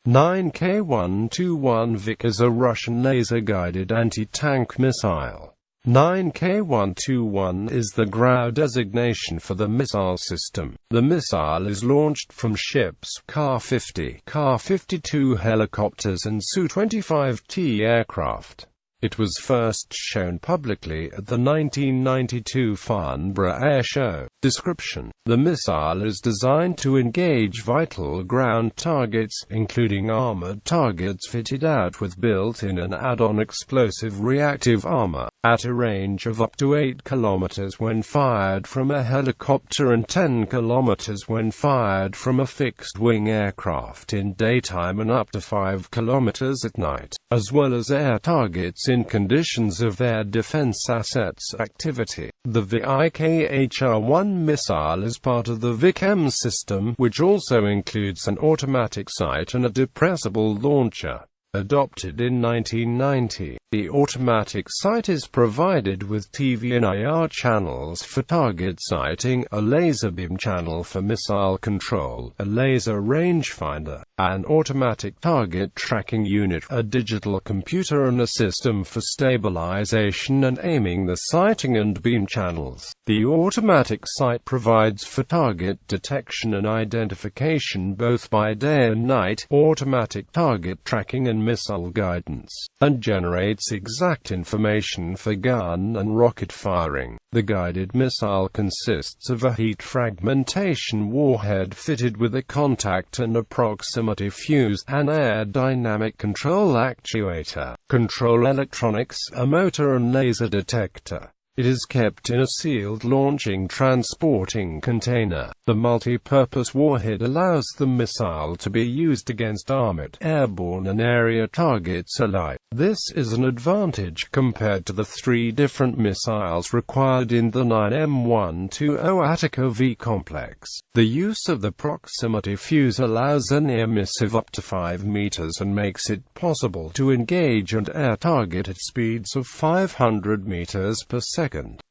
9K-121 Vikhr is a Russian laser-guided anti-tank missile. 9K-121 is the GRAU designation for the missile system. The missile is launched from ships, Kar-50, Kar-52 helicopters and Su-25T aircraft. It was first shown publicly at the 1992 Farnborough Airshow. Description: the missile is designed to engage vital ground targets, including armored targets fitted out with built-in and add-on explosive reactive armor, at a range of up to 8 km when fired from a helicopter and 10 km when fired from a fixed-wing aircraft in daytime and up to 5 km at night, as well as air targets in conditions of air defense assets activity. The Vikhr-1 missile is part of the Vikhr system, which also includes an automatic sight and a depressible launcher. Adopted in 1990, the automatic sight is provided with TV and IR channels for target sighting, a laser beam channel for missile control, a laser rangefinder, an automatic target tracking unit, a digital computer and a system for stabilization and aiming the sighting and beam channels. The automatic sight provides for target detection and identification both by day and night, automatic target tracking and missile guidance, and generates exact information for gun and rocket firing. The guided missile consists of a heat fragmentation warhead fitted with a contact and a proximity fuse, an air dynamic control actuator, control electronics, a motor and laser detector. It is kept in a sealed launching transporting container. The multi-purpose warhead allows the missile to be used against armored, airborne and area targets alike. This is an advantage compared to the 3 different missiles required in the 9M120 Attica-V complex. The use of the proximity fuse allows a near miss of up to 5 meters and makes it possible to engage and air target at speeds of 500 meters per second.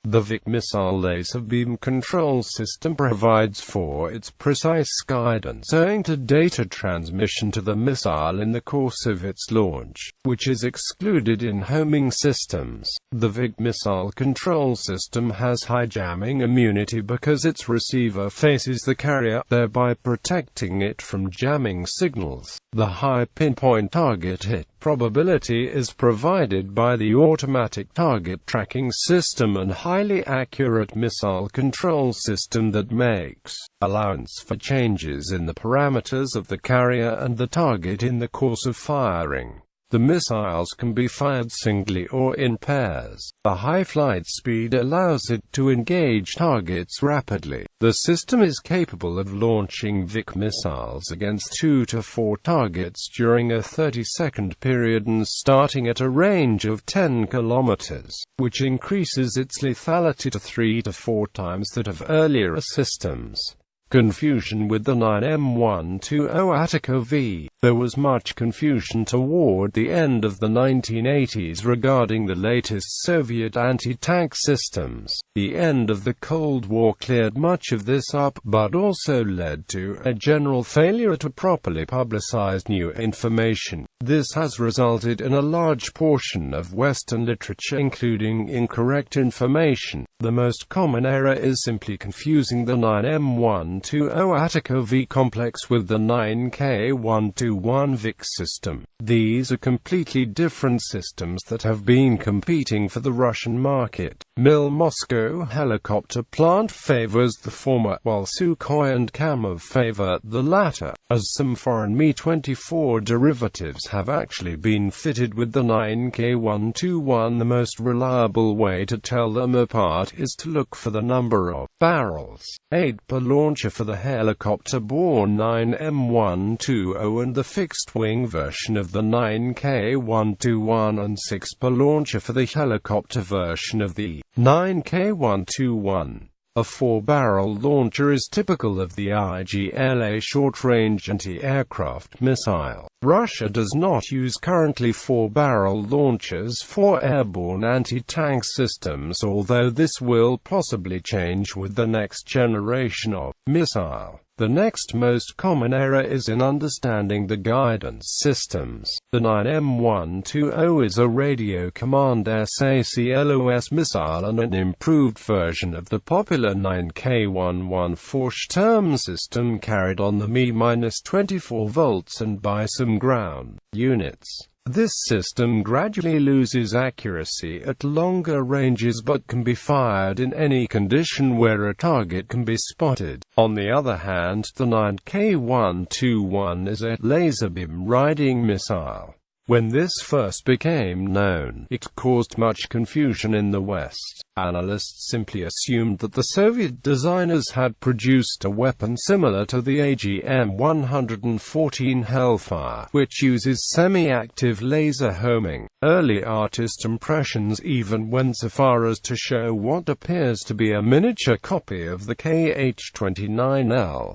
The Vikhr missile laser beam control system provides for its precise guidance owing to data transmission to the missile in the course of its launch, which is excluded in homing systems. The Vikhr missile control system has high jamming immunity because its receiver faces the carrier, thereby protecting it from jamming signals. The high pinpoint target hit probability is provided by the automatic target tracking system and highly accurate missile control system that makes allowance for changes in the parameters of the carrier and the target in the course of firing. The missiles can be fired singly or in pairs. The high flight speed allows it to engage targets rapidly. The system is capable of launching Vikhr missiles against 2 to 4 targets during a 30-second period and starting at a range of 10 kilometers, which increases its lethality to 3 to 4 times that of earlier systems. Confusion with the 9M120 Attica-V. There was much confusion toward the end of the 1980s regarding the latest Soviet anti-tank systems. The end of the Cold War cleared much of this up, but also led to a general failure to properly publicize new information. This has resulted in a large portion of Western literature including incorrect information. The most common error is simply confusing the 9M120 Attica-V complex with the 9K-121 Vikhr system. These are completely different systems that have been competing for the Russian market. Moscow helicopter plant favors the former, while Sukhoi and Kamov favor the latter, as some foreign Mi-24 derivatives have actually been fitted with the 9K-121. The most reliable way to tell them apart is to look for the number of barrels, 8 per launcher for the helicopter-borne 9M120 and the fixed-wing version of the 9K-121 and 6 per launcher for the helicopter version of the 9K-121. A 4-barrel launcher is typical of the IGLA short-range anti-aircraft missile. Russia does not use currently 4-barrel launchers for airborne anti-tank systems, although this will possibly change with the next generation of missile. The next most common error is in understanding the guidance systems. The 9M120 is a radio command SACLOS missile and an improved version of the popular 9K114 term system carried on the Mi-24 volts and by some ground units. This system gradually loses accuracy at longer ranges but can be fired in any condition where a target can be spotted. On the other hand, the 9K121 is a laser beam riding missile. When this first became known, it caused much confusion in the West. Analysts simply assumed that the Soviet designers had produced a weapon similar to the AGM-114 Hellfire, which uses semi-active laser homing. Early artist impressions even went so far as to show what appears to be a miniature copy of the KH-29L.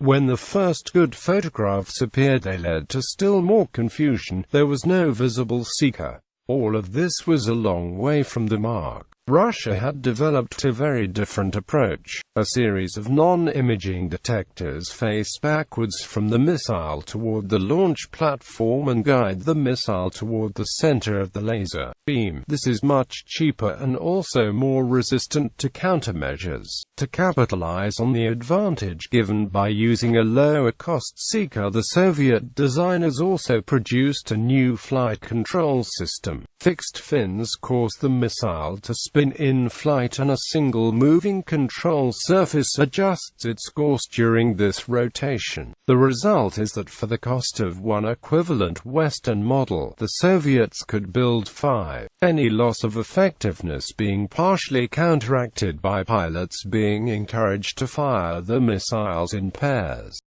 When the first good photographs appeared, they led to still more confusion. There was no visible seeker. All of this was a long way from the mark. Russia had developed a very different approach. A series of non-imaging detectors face backwards from the missile toward the launch platform and guide the missile toward the center of the laser beam. This is much cheaper and also more resistant to countermeasures. To capitalize on the advantage given by using a lower-cost seeker, the Soviet designers also produced a new flight control system. Fixed fins cause the missile to spin in flight, and a single moving control surface adjusts its course during this rotation. The result is that for the cost of one equivalent Western model, the Soviets could build 5, any loss of effectiveness being partially counteracted by pilots being encouraged to fire the missiles in pairs.